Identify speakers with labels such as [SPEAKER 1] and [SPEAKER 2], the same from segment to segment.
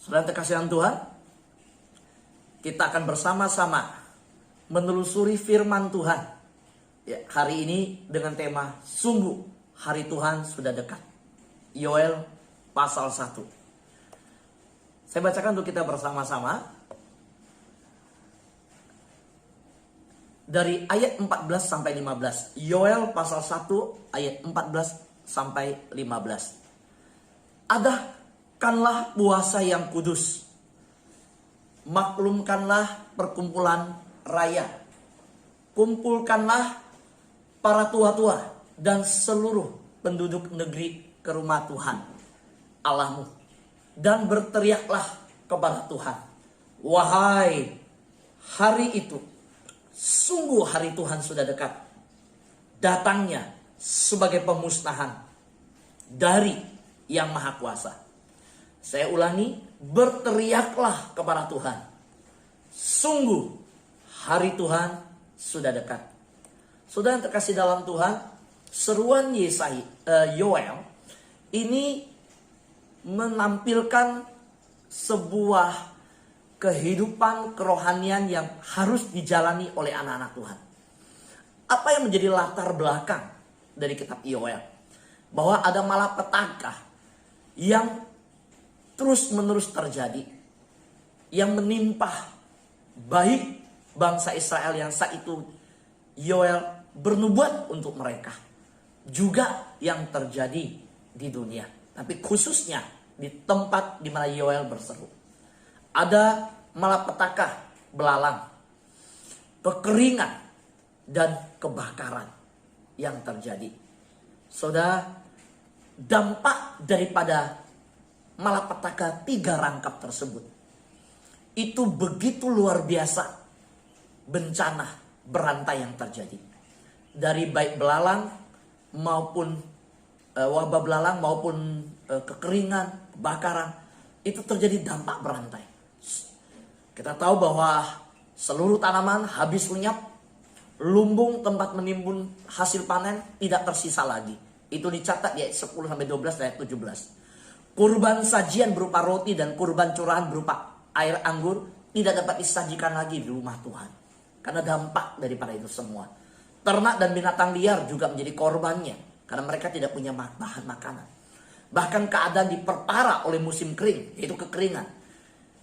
[SPEAKER 1] Saudara terkasihan Tuhan, kita akan bersama-sama menelusuri firman Tuhan ya, hari ini dengan tema sungguh hari Tuhan sudah dekat. Yoel pasal 1. Saya bacakan untuk kita bersama-sama dari ayat 14 sampai 15. Yoel pasal 1 ayat 14 sampai 15. Adakanlah puasa yang kudus, maklumkanlah perkumpulan raya, kumpulkanlah para tua-tua dan seluruh penduduk negeri ke rumah Tuhan Allahmu, dan berteriaklah kepada Tuhan, wahai hari itu, sungguh hari Tuhan sudah dekat, datangnya sebagai pemusnahan dari Yang Maha Kuasa. Saya ulangi, berteriaklah kepada Tuhan, sungguh hari Tuhan sudah dekat. Saudara yang terkasih dalam Tuhan, seruan Yoel ini menampilkan sebuah kehidupan kerohanian yang harus dijalani oleh anak-anak Tuhan. Apa yang menjadi latar belakang dari kitab Yoel? Bahwa ada malapetaka yang terus-menerus terjadi, yang menimpa baik bangsa Israel yang saat itu Yoel bernubuat untuk mereka, juga yang terjadi di dunia, tapi khususnya di tempat di mana Yoel berseru. Ada malapetaka, belalang, kekeringan, dan kebakaran yang terjadi. Saudara, dampak daripada malapetaka 3 rangkap tersebut itu begitu luar biasa, bencana berantai yang terjadi. Dari baik belalang maupun wabah belalang maupun kekeringan, kebakaran, itu terjadi dampak berantai. Kita tahu bahwa seluruh tanaman habis lenyap, lumbung tempat menimbun hasil panen tidak tersisa lagi. Itu dicatat di ayat 10-12 ayat 17. Kurban sajian berupa roti dan kurban curahan berupa air anggur tidak dapat disajikan lagi di rumah Tuhan, karena dampak daripada itu semua. Ternak dan binatang liar juga menjadi korbannya, karena mereka tidak punya bahan makanan. Bahkan keadaan diperparah oleh musim kering, yaitu kekeringan,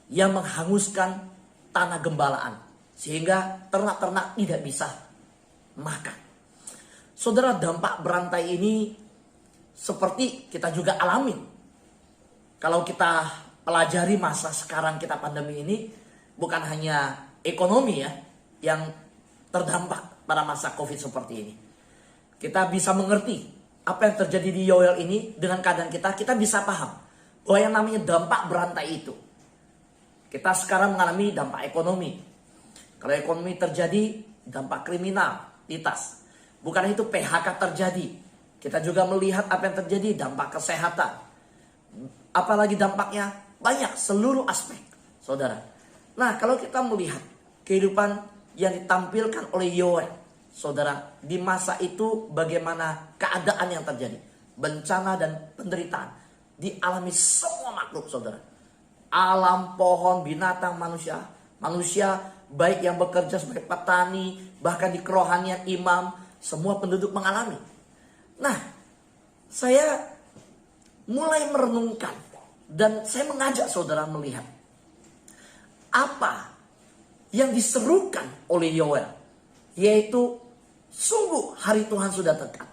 [SPEAKER 1] yang menghanguskan tanah gembalaan, sehingga ternak-ternak tidak bisa makan. Saudara, dampak berantai ini seperti kita juga alami. Kalau kita pelajari masa sekarang kita pandemi ini, bukan hanya ekonomi ya yang terdampak pada masa Covid seperti ini. Kita bisa mengerti apa yang terjadi di Yoel ini dengan keadaan kita bisa paham bahwa yang namanya dampak berantai itu. Kita sekarang mengalami dampak ekonomi. Kalau ekonomi terjadi, dampak kriminalitas. Bukan itu, PHK terjadi. Kita juga melihat apa yang terjadi, dampak kesehatan. Apalagi dampaknya banyak, seluruh aspek, saudara. Nah, kalau kita melihat kehidupan yang ditampilkan oleh Yoel, saudara, di masa itu bagaimana keadaan yang terjadi. Bencana dan penderitaan dialami semua makhluk, saudara. Alam, pohon, binatang, manusia. Manusia baik yang bekerja sebagai petani, bahkan di kerohanian imam, semua penduduk mengalami. Nah, saya mulai merenungkan dan saya mengajak saudara melihat apa yang diserukan oleh Yoel, yaitu sungguh hari Tuhan sudah dekat.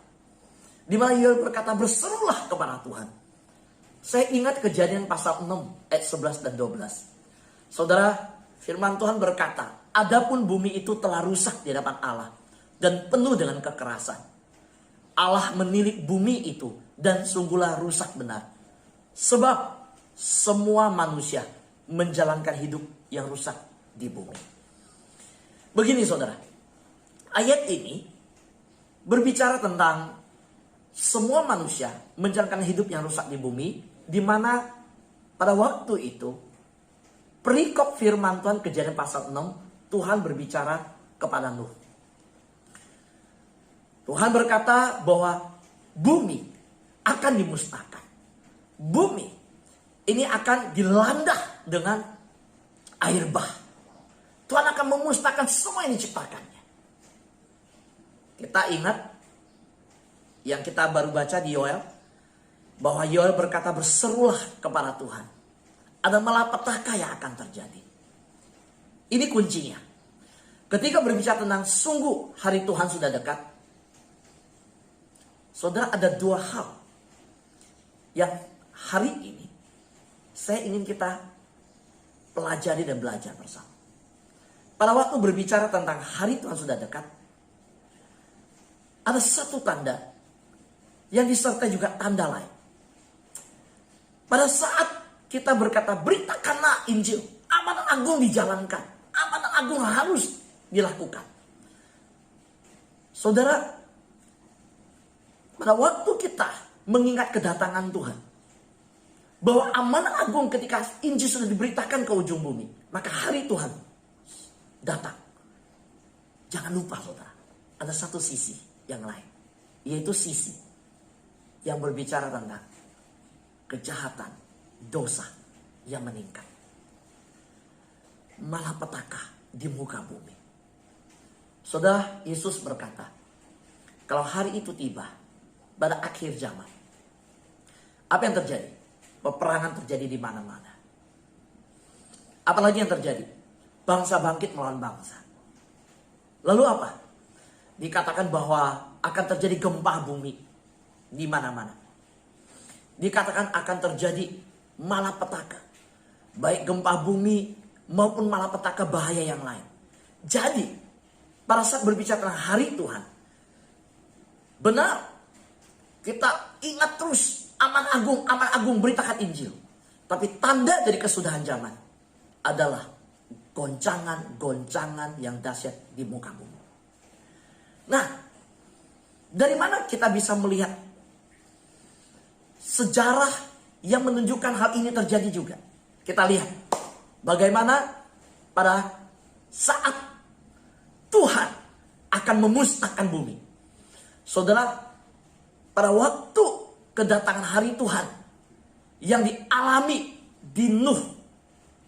[SPEAKER 1] Di mana Yoel berkata, berserulah kepada Tuhan. Saya ingat Kejadian pasal 6 ayat 11 dan 12. Saudara, firman Tuhan berkata, adapun bumi itu telah rusak di hadapan Allah dan penuh dengan kekerasan. Allah menilik bumi itu dan sungguhlah rusak benar. Sebab semua manusia menjalankan hidup yang rusak di bumi. Begini saudara, ayat ini berbicara tentang semua manusia menjalankan hidup yang rusak di bumi, di mana pada waktu itu perikop firman Tuhan Kejadian pasal 6, Tuhan berbicara kepada Nuh. Tuhan berkata bahwa bumi akan dimusnahkan. Bumi ini akan dilanda dengan air bah. Tuhan akan memusnahkan semua yang diciptakannya. Kita ingat yang kita baru baca di Yoel, bahwa Yoel berkata, berserulah kepada Tuhan. Ada malapetaka yang akan terjadi. Ini kuncinya. Ketika berbicara tentang sungguh hari Tuhan sudah dekat, saudara, ada dua hal yang hari ini saya ingin kita pelajari dan belajar bersama. Pada waktu berbicara tentang hari Tuhan sudah dekat, ada satu tanda yang disertai juga tanda lain. Pada saat kita berkata, beritakanlah Injil, amanat agung dijalankan, amanat agung harus dilakukan. Saudara, pada waktu kita mengingat kedatangan Tuhan, bahwa amanat agung ketika Injil sudah diberitakan ke ujung bumi, maka hari Tuhan datang. Jangan lupa saudara, ada satu sisi yang lain, yaitu sisi yang berbicara tentang kejahatan, dosa yang meningkat, malapetaka di muka bumi. Saudara, Yesus berkata, kalau hari itu tiba pada akhir zaman, apa yang terjadi? Peperangan terjadi di mana-mana. Apalagi yang terjadi? Bangsa bangkit melawan bangsa. Lalu apa? Dikatakan bahwa akan terjadi gempa bumi di mana-mana. Dikatakan akan terjadi malapetaka, baik gempa bumi maupun malapetaka bahaya yang lain. Jadi, pada saat berbicara tentang hari Tuhan, benar, kita ingat terus aman agung beritakan Injil. Tapi tanda dari kesudahan zaman adalah goncangan yang dahsyat di muka bumi. Nah, dari mana kita bisa melihat sejarah yang menunjukkan hal ini terjadi juga? Kita lihat bagaimana pada saat Tuhan akan memusnahkan bumi. Saudara, pada waktu kedatangan hari Tuhan yang dialami di Nuh,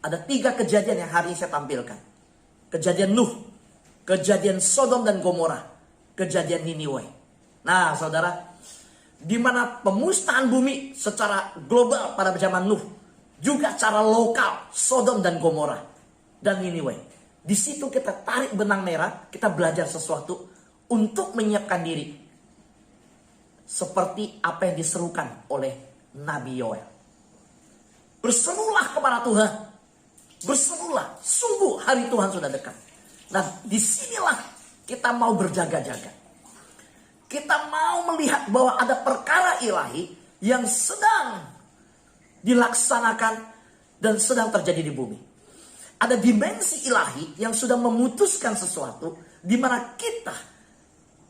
[SPEAKER 1] ada 3 kejadian yang hari ini saya tampilkan. Kejadian Nuh, kejadian Sodom dan Gomora, kejadian Niniwe. Nah saudara, di mana pemusnahan bumi secara global pada zaman Nuh, juga secara lokal Sodom dan Gomora dan Niniwe. Di situ kita tarik benang merah, kita belajar sesuatu untuk menyiapkan diri. Seperti apa yang diserukan oleh Nabi Yoel. Berserulah kepada Tuhan. Berserulah, sungguh hari Tuhan sudah dekat. Nah, disinilah kita mau berjaga-jaga. Kita mau melihat bahwa ada perkara ilahi yang sedang dilaksanakan dan sedang terjadi di bumi. Ada dimensi ilahi yang sudah memutuskan sesuatu di mana kita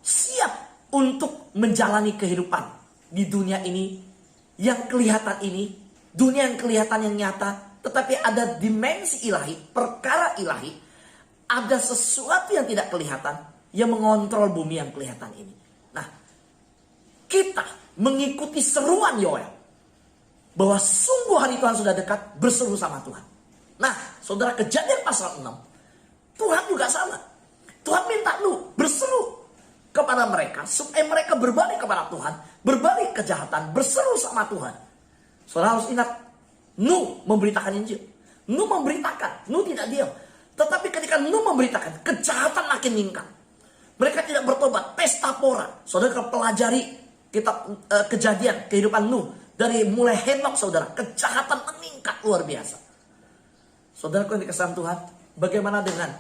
[SPEAKER 1] siap untuk menjalani kehidupan di dunia ini yang kelihatan ini, dunia yang kelihatan yang nyata, tetapi ada dimensi ilahi, perkara ilahi, ada sesuatu yang tidak kelihatan yang mengontrol bumi yang kelihatan ini. Nah, kita mengikuti seruan Yoel bahwa sungguh hari Tuhan sudah dekat, berseru sama Tuhan. Nah, saudara, Kejadian pasal 6, Tuhan juga sama. Tuhan minta lu berseru kepada mereka supaya mereka berbalik kepada Tuhan, berbalik kejahatan, berseru sama Tuhan. Saudara harus ingat, Nuh memberitakan Injil. Nuh memberitakan, Nuh tidak diam. Tetapi ketika Nuh memberitakan, kejahatan makin meningkat. Mereka tidak bertobat, pesta pora. Saudara kalau pelajari kitab Kejadian, kehidupan Nuh, dari mulai Henok, saudara, kejahatan meningkat luar biasa. Saudara kalau dikasihi Tuhan, bagaimana dengan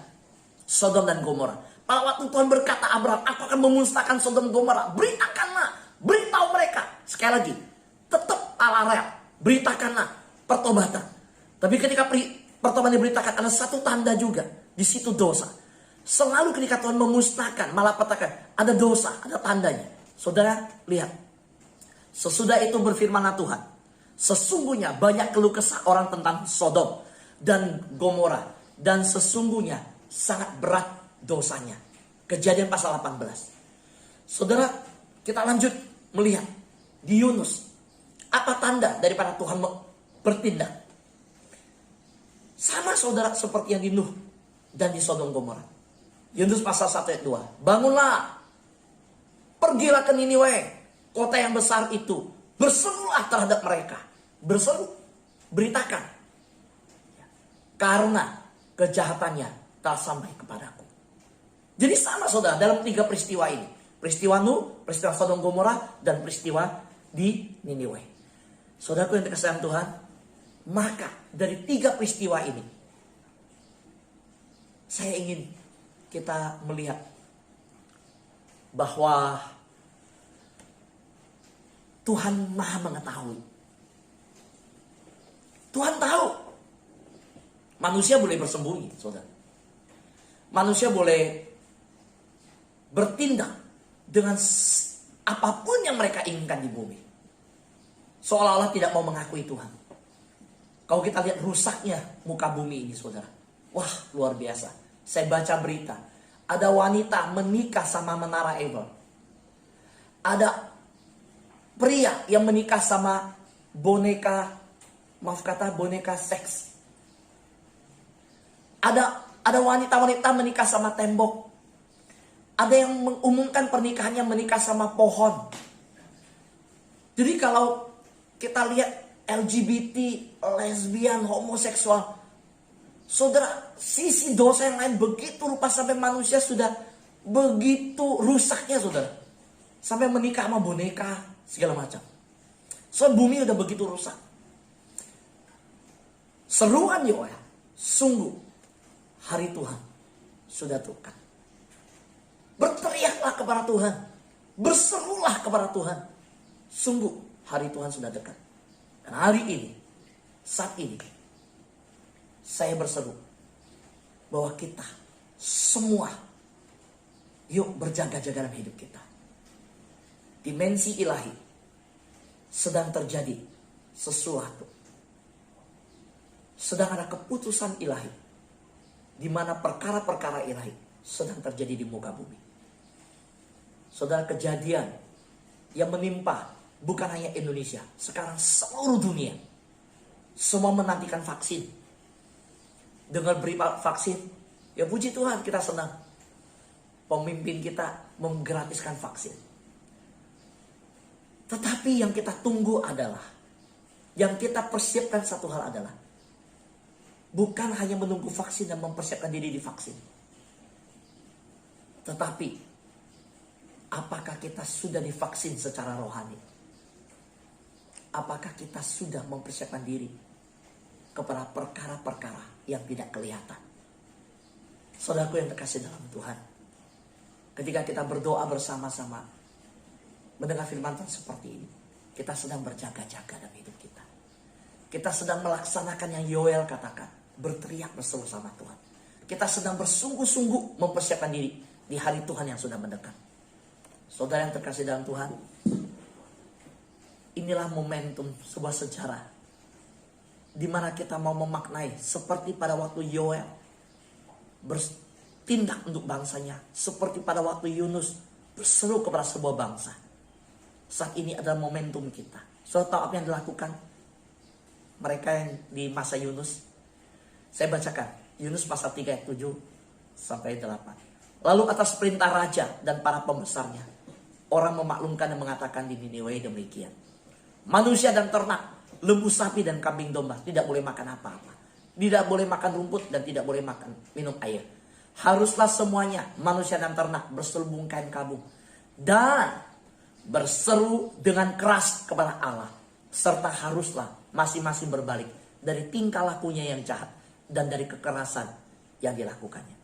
[SPEAKER 1] Sodom dan Gomora? Pada waktu Tuhan berkata, Abraham, aku akan memusnahkan Sodom dan Gomora. Beritakanlah, beritahu mereka. Sekali lagi, tetap ala rel. Beritakanlah pertobatan. Tapi ketika pertobatan diberitakan, ada satu tanda juga. Di situ dosa. Selalu ketika Tuhan memusnahkan, malapetaka, ada dosa, ada tandanya. Saudara, lihat. Sesudah itu berfirmanlah Tuhan, sesungguhnya banyak keluh kesah orang tentang Sodom dan Gomora. Dan sesungguhnya sangat berat dosanya. Kejadian pasal 18. Saudara, kita lanjut melihat di Yunus. Apa tanda daripada Tuhan bertindak? saudara seperti yang di Nuh dan di Sodom Gomora. Yunus pasal 1 ayat 2. Bangunlah, pergilah ke Niniwe, kota yang besar itu. Berserulah terhadap mereka. Berseru, beritakan. Karena kejahatannya telah sampai kepadaku. Jadi sama saudara dalam 3 peristiwa ini. Peristiwa Nuh, peristiwa Sodom Gomora, dan peristiwa di Niniwe. Saudaraku yang dikasihi Tuhan, maka dari 3 peristiwa ini, saya ingin kita melihat bahwa Tuhan Maha mengetahui. Tuhan tahu. Manusia boleh bersembunyi, saudara. Manusia boleh bertindak dengan apapun yang mereka inginkan di bumi. Seolah-olah tidak mau mengakui Tuhan. Kalau kita lihat rusaknya muka bumi ini, saudara. Wah, luar biasa. Saya baca berita. Ada wanita menikah sama menara Eiffel. Ada pria yang menikah sama boneka, maaf kata boneka seks. Ada wanita-wanita menikah sama tembok. Ada yang mengumumkan pernikahannya menikah sama pohon. Jadi kalau kita lihat LGBT, lesbian, homoseksual, saudara, sisi dosa yang lain begitu rupa sampai manusia sudah begitu rusaknya, saudara. Sampai menikah sama boneka, segala macam. So, bumi udah begitu rusak. Seruan Yoel, sungguh hari Tuhan sudah dekat. Berteriaklah kepada Tuhan. Berserulah kepada Tuhan. Sungguh hari Tuhan sudah dekat. Dan hari ini, saat ini, saya berseru bahwa kita semua yuk berjaga-jaga dalam hidup kita. Dimensi ilahi sedang terjadi sesuatu. Sedang ada keputusan ilahi di mana perkara-perkara ilahi sedang terjadi di muka bumi. Saudara, kejadian yang menimpa bukan hanya Indonesia, sekarang seluruh dunia. Semua menantikan vaksin. Dengan beri vaksin, ya puji Tuhan kita senang. Pemimpin kita menggratiskan vaksin. Tetapi yang kita tunggu adalah, yang kita persiapkan satu hal adalah, bukan hanya menunggu vaksin dan mempersiapkan diri di vaksin. Tetapi, apakah kita sudah divaksin secara rohani? Apakah kita sudah mempersiapkan diri kepada perkara-perkara yang tidak kelihatan? Saudaraku yang terkasih dalam Tuhan, ketika kita berdoa bersama-sama, mendengar firman Tuhan seperti ini, kita sedang berjaga-jaga dalam hidup kita. Kita sedang melaksanakan yang Yoel katakan, berteriak berseru sama Tuhan. Kita sedang bersungguh-sungguh mempersiapkan diri di hari Tuhan yang sudah mendekat. Saudara yang terkasih dalam Tuhan, inilah momentum sebuah sejarah di mana kita mau memaknai seperti pada waktu Yoel bertindak untuk bangsanya, seperti pada waktu Yunus berseru kepada sebuah bangsa. Saat ini adalah momentum kita. Saudara tahu apa yang dilakukan mereka yang di masa Yunus? Saya bacakan Yunus pasal 3 ayat 7 sampai 8. Lalu atas perintah raja dan para pembesarnya, orang memaklumkan dan mengatakan di Niniwe demikian. Manusia dan ternak, lembu sapi dan kambing domba tidak boleh makan apa-apa. Tidak boleh makan rumput dan tidak boleh minum air. Haruslah semuanya, manusia dan ternak, berselubung kain kabung. Dan berseru dengan keras kepada Allah. Serta haruslah masing-masing berbalik dari tingkah lakunya yang jahat dan dari kekerasan yang dilakukannya.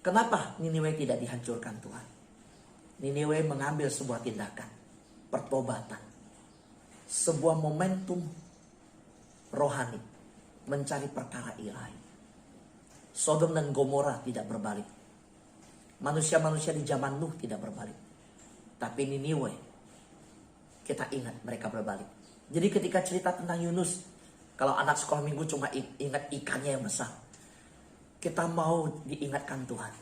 [SPEAKER 1] Kenapa Niniwe tidak dihancurkan Tuhan? Niniwe mengambil sebuah tindakan pertobatan, sebuah momentum rohani mencari perkara ilahi. Sodom dan Gomora tidak berbalik. Manusia-manusia di zaman Nuh tidak berbalik. Tapi Niniwe, kita ingat mereka berbalik. Jadi ketika cerita tentang Yunus, kalau anak sekolah minggu cuma ingat ikannya yang besar, kita mau diingatkan Tuhan.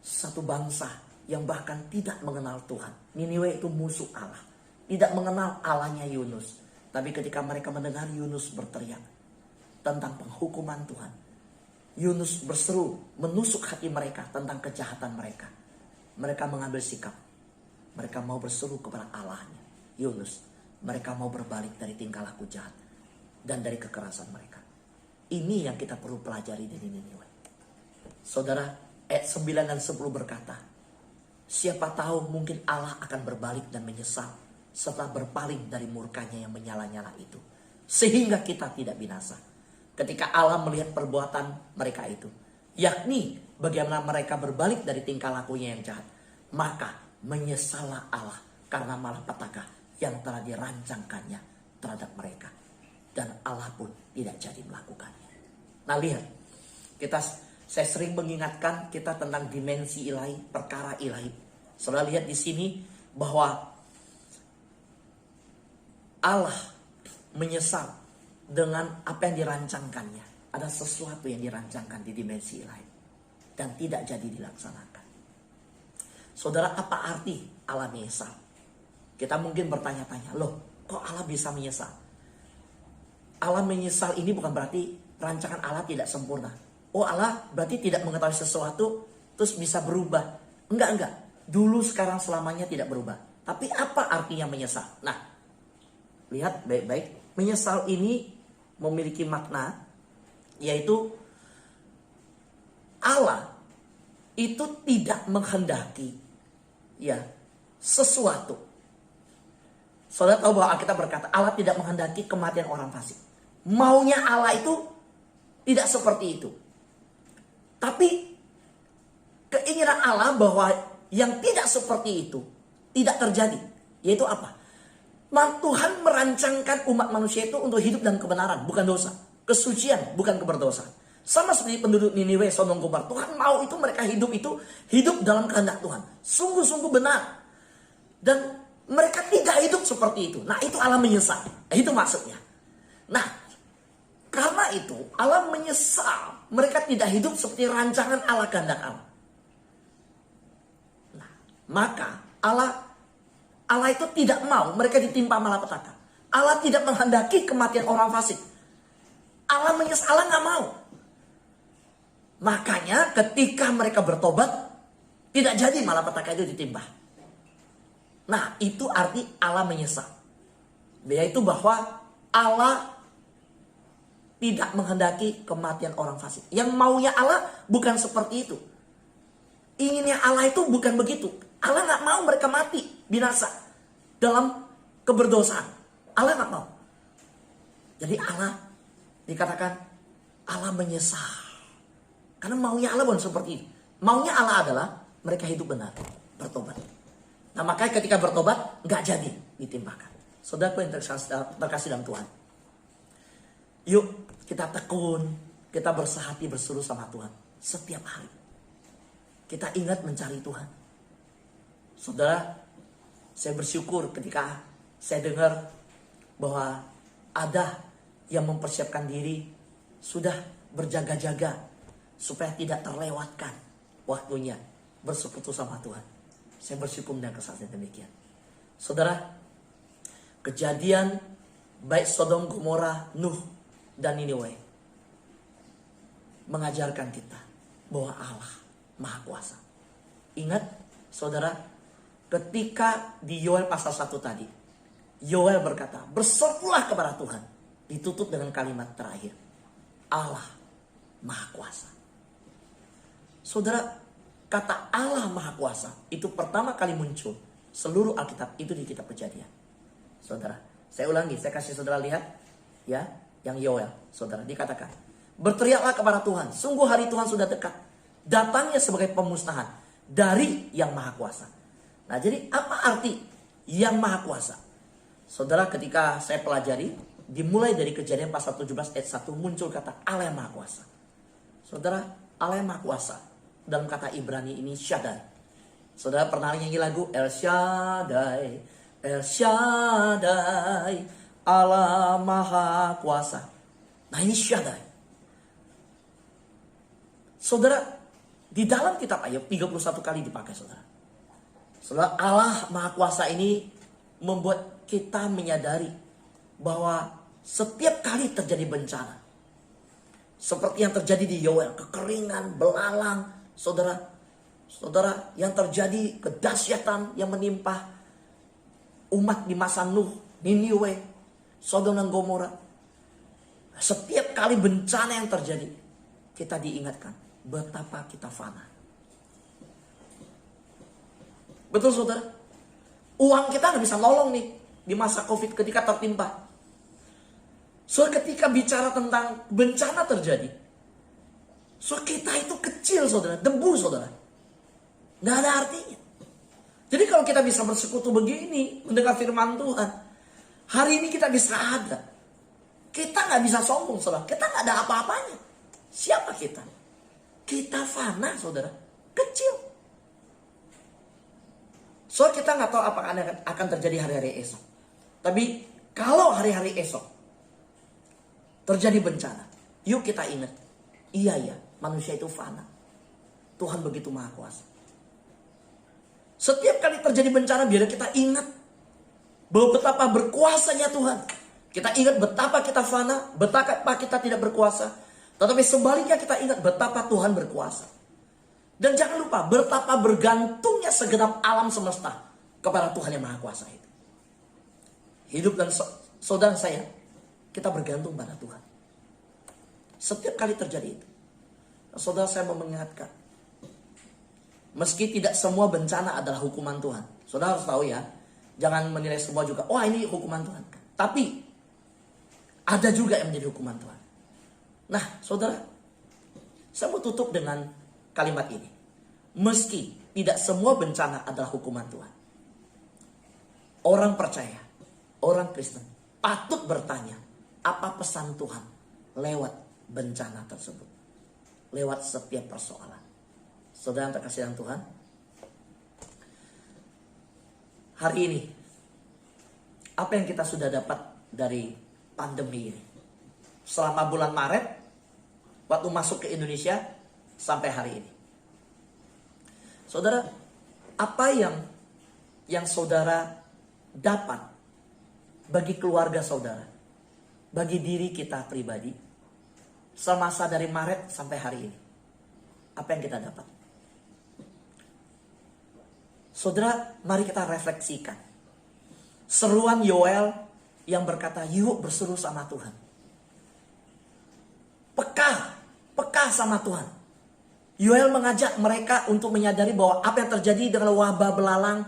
[SPEAKER 1] Satu bangsa yang bahkan tidak mengenal Tuhan. Niniwe itu musuh Allah. Tidak mengenal Allahnya Yunus. Tapi ketika mereka mendengar Yunus berteriak, tentang penghukuman Tuhan. Yunus berseru menusuk hati mereka tentang kejahatan mereka. Mereka mengambil sikap. Mereka mau berseru kepada Allahnya. Yunus, mereka mau berbalik dari tingkah laku jahat dan dari kekerasan mereka. Ini yang kita perlu pelajari dari Niniwe. Saudara, ayat 9 dan 10 berkata, siapa tahu mungkin Allah akan berbalik dan menyesal setelah berpaling dari murkanya yang menyala-nyala itu, sehingga kita tidak binasa. Ketika Allah melihat perbuatan mereka itu, yakni bagaimana mereka berbalik dari tingkah lakunya yang jahat, maka menyesallah Allah karena malapetaka yang telah dirancangkannya terhadap mereka. Dan Allah pun tidak jadi melakukannya. Nah lihat, saya sering mengingatkan kita tentang dimensi ilahi, perkara ilahi. Saudara lihat di sini bahwa Allah menyesal dengan apa yang dirancangkannya. Ada sesuatu yang dirancangkan di dimensi ilahi dan tidak jadi dilaksanakan. Saudara, apa arti Allah menyesal? Kita mungkin bertanya-tanya, loh kok Allah bisa menyesal? Allah menyesal ini bukan berarti rancangan Allah tidak sempurna. Oh Allah berarti tidak mengetahui sesuatu terus bisa berubah. Enggak. Dulu, sekarang, selamanya tidak berubah. Tapi apa artinya menyesal? Nah, lihat baik-baik. Menyesal ini memiliki makna, yaitu Allah itu tidak menghendaki sesuatu. Saudara tahu bahwa Alkitab berkata Allah tidak menghendaki kematian orang fasik. Maunya Allah itu tidak seperti itu. Tapi keinginan Allah bahwa yang tidak seperti itu tidak terjadi. Yaitu apa? Tuhan merancangkan umat manusia itu untuk hidup dalam kebenaran, bukan dosa. Kesucian, bukan keberdosaan. Sama seperti penduduk Niniwe, Sodom Gomora. Tuhan mau itu mereka hidup dalam kehendak Tuhan. Sungguh-sungguh benar. Dan mereka tidak hidup seperti itu. Nah itu Allah menyesal. Itu maksudnya. Nah karena itu Allah menyesal. Mereka tidak hidup seperti rancangan Allah, kehendak Allah. Nah, maka Allah itu tidak mau mereka ditimpa malapetaka. Allah tidak menghendaki kematian orang fasik. Allah menyesal, Allah nggak mau. Makanya ketika mereka bertobat, tidak jadi malapetaka itu ditimpa. Nah itu arti Allah menyesal. Yaitu bahwa Allah tidak menghendaki kematian orang fasik. Yang maunya Allah bukan seperti itu. Inginnya Allah itu bukan begitu. Allah nggak mau mereka mati, binasa dalam keberdosaan. Allah nggak mau. Jadi Allah dikatakan Allah menyesal. Karena maunya Allah bukan seperti itu. Maunya Allah adalah mereka hidup benar, bertobat. Nah makanya ketika bertobat nggak jadi ditimpakan. Saudaraku yang terkasih dalam Tuhan. Yuk kita tekun, kita bersehati berseru sama Tuhan setiap hari. Kita ingat mencari Tuhan. Saudara, saya bersyukur ketika saya dengar bahwa ada yang mempersiapkan diri sudah berjaga-jaga supaya tidak terlewatkan waktunya bersekutu sama Tuhan. Saya bersyukur dengan kesaksian demikian. Saudara, kejadian baik Sodom Gomora, Nuh dan Niniwe mengajarkan kita bahwa Allah Maha Kuasa. Ingat saudara, ketika di Yoel pasal 1 tadi, Yoel berkata, berserulah kepada Tuhan. Ditutup dengan kalimat terakhir, Allah Maha Kuasa. Saudara, kata Allah Maha Kuasa itu pertama kali muncul seluruh Alkitab itu di kitab Kejadian. Saudara, saya ulangi, saya kasih saudara lihat ya, yang Yoel, saudara, dikatakan, berteriaklah kepada Tuhan, sungguh hari Tuhan sudah dekat, datangnya sebagai pemusnahan dari yang Maha Kuasa. Nah jadi apa arti yang Maha Kuasa? Saudara, ketika saya pelajari, dimulai dari Kejadian pasal 17 ayat 1 muncul kata Allah yang Maha Kuasa. Saudara, Allah yang Maha Kuasa dalam kata Ibrani ini Shaddai. Saudara pernah nyanyi lagu El Shaddai, El Shaddai, Allah Maha Kuasa. Nah ini Shaddai. Saudara, di dalam kitab Ayub 31 kali dipakai saudara. Saudara, Allah Maha Kuasa ini membuat kita menyadari bahwa setiap kali terjadi bencana, Seperti yang terjadi di Yoel, kekeringan, belalang, saudara. Saudara, yang terjadi kedahsyatan yang menimpa umat di masa Nuh, Niniwe, Sodom dan Gomora. Setiap kali bencana yang terjadi, kita diingatkan betapa kita fana. Betul saudara? Uang kita nggak bisa nolong nih di masa COVID ketika tertimpa. So ketika bicara tentang bencana terjadi, so kita itu kecil saudara, debu saudara. Nggak ada artinya. Jadi kalau kita bisa bersekutu begini, mendengar firman Tuhan, hari ini kita bisa ada. Kita nggak bisa sombong saudara, kita nggak ada apa-apanya. Siapa kita? Kita fana saudara, kecil. So kita nggak tahu apa akan terjadi hari-hari esok. Tapi kalau hari-hari esok terjadi bencana, yuk kita ingat, iya ya, manusia itu fana. Tuhan begitu maha kuasa. Setiap kali terjadi bencana, biar kita ingat bahwa betapa berkuasanya Tuhan. Kita ingat betapa kita fana, betapa kita tidak berkuasa. Tetapi sebaliknya kita ingat betapa Tuhan berkuasa. Dan jangan lupa betapa bergantungnya segenap alam semesta kepada Tuhan yang maha kuasa itu. Hidup dan saudara saya, kita bergantung pada Tuhan. Setiap kali terjadi itu, saudara saya mau mengingatkan, meski tidak semua bencana adalah hukuman Tuhan. Saudara harus tahu ya, jangan menilai semua juga, wah ini hukuman Tuhan. Tapi ada juga yang menjadi hukuman Tuhan. Nah saudara, saya mau tutup dengan kalimat ini. Meski tidak semua bencana adalah hukuman Tuhan, orang percaya, orang Kristen patut bertanya, apa pesan Tuhan lewat bencana tersebut, lewat setiap persoalan. Saudara yang terkasih dalam Tuhan, hari ini apa yang kita sudah dapat dari pandemi ini selama bulan Maret waktu masuk ke Indonesia sampai hari ini? Saudara, apa yang saudara dapat bagi keluarga saudara, bagi diri kita pribadi semasa dari Maret sampai hari ini? Apa yang kita dapat? Saudara, mari kita refleksikan seruan Yoel yang berkata, yuk berseru sama Tuhan. Peka sama Tuhan. Yoel mengajak mereka untuk menyadari bahwa apa yang terjadi dengan wabah belalang,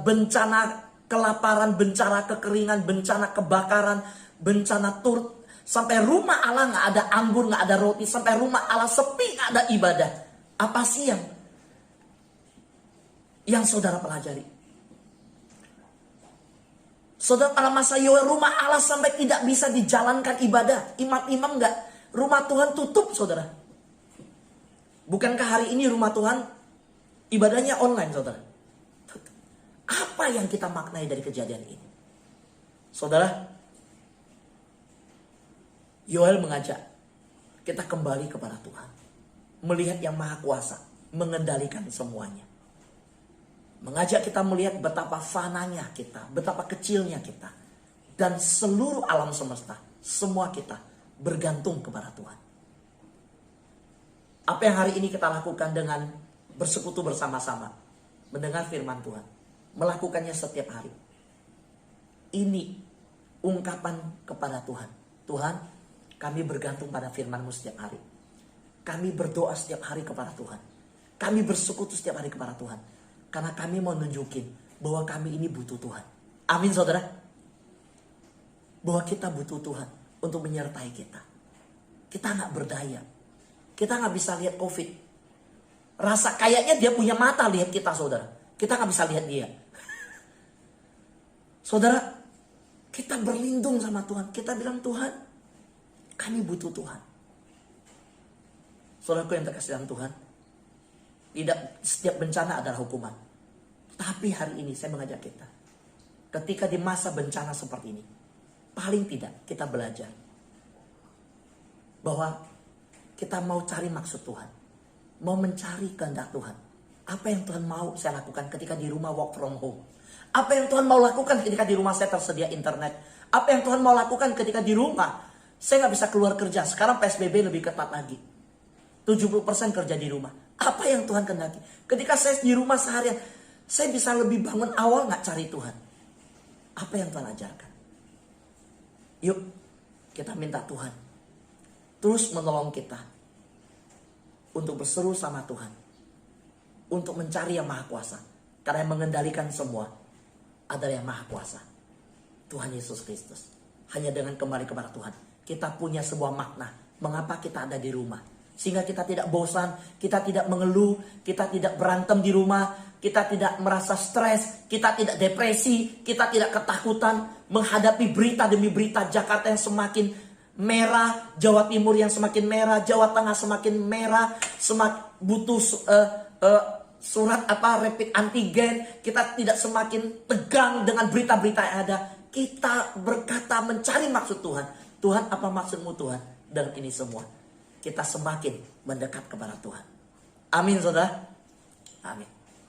[SPEAKER 1] bencana kelaparan, bencana kekeringan, bencana kebakaran, bencana turut, sampai rumah Allah nggak ada anggur, nggak ada roti, sampai rumah Allah sepi, nggak ada ibadah. Apa sih yang saudara pelajari? Saudara, pada masa Yoel rumah Allah sampai tidak bisa dijalankan ibadah. Imam-imam nggak, rumah Tuhan tutup saudara. Bukankah hari ini rumah Tuhan ibadahnya online saudara? Apa yang kita maknai dari kejadian ini? Saudara, Yoel mengajak kita kembali kepada Tuhan. Melihat yang maha kuasa, mengendalikan semuanya. Mengajak kita melihat betapa fananya kita, betapa kecilnya kita. Dan seluruh alam semesta, semua kita bergantung kepada Tuhan. Apa yang hari ini kita lakukan dengan bersekutu bersama-sama, mendengar firman Tuhan, melakukannya setiap hari. Ini ungkapan kepada Tuhan. Tuhan, kami bergantung pada firman-Mu setiap hari. Kami berdoa setiap hari kepada Tuhan. Kami bersekutu setiap hari kepada Tuhan. Karena kami mau nunjukin bahwa kami ini butuh Tuhan. Amin saudara. Bahwa kita butuh Tuhan untuk menyertai kita. Kita gak berdaya. Kita gak bisa lihat COVID. Rasa kayaknya dia punya mata lihat kita saudara. Kita gak bisa lihat dia. Saudara, kita berlindung sama Tuhan. Kita bilang, Tuhan, kami butuh Tuhan. Saudaraku yang terkasih dalam Tuhan, tidak setiap bencana adalah hukuman. Tapi hari ini saya mengajak kita, ketika di masa bencana seperti ini, paling tidak kita belajar bahwa kita mau cari maksud Tuhan, mau mencari kehendak Tuhan. Apa yang Tuhan mau saya lakukan ketika di rumah work from home? Apa yang Tuhan mau lakukan ketika di rumah saya tersedia internet? Apa yang Tuhan mau lakukan ketika di rumah Saya nggak bisa keluar kerja. Sekarang PSBB lebih ketat lagi. 70% kerja di rumah. Apa yang Tuhan kehendaki? Ketika saya di rumah seharian, saya bisa lebih bangun awal nggak cari Tuhan? Apa yang Tuhan ajarkan? Yuk, kita minta Tuhan terus menolong kita untuk berseru sama Tuhan, untuk mencari yang Maha Kuasa. Karena yang mengendalikan semua adalah yang Maha Kuasa, Tuhan Yesus Kristus. Hanya dengan kembali kepada Tuhan, kita punya sebuah makna mengapa kita ada di rumah. Sehingga kita tidak bosan, kita tidak mengeluh, kita tidak berantem di rumah, kita tidak merasa stres, kita tidak depresi, kita tidak ketakutan menghadapi berita demi berita Jakarta yang semakin merah, Jawa Timur yang semakin merah, Jawa Tengah semakin merah, butuh surat rapid antigen. Kita tidak semakin tegang dengan berita-berita yang ada. Kita berkata mencari maksud Tuhan. Tuhan, apa maksudmu Tuhan dalam ini semua? Kita semakin mendekat kepada Tuhan. Amin, saudara. Amin.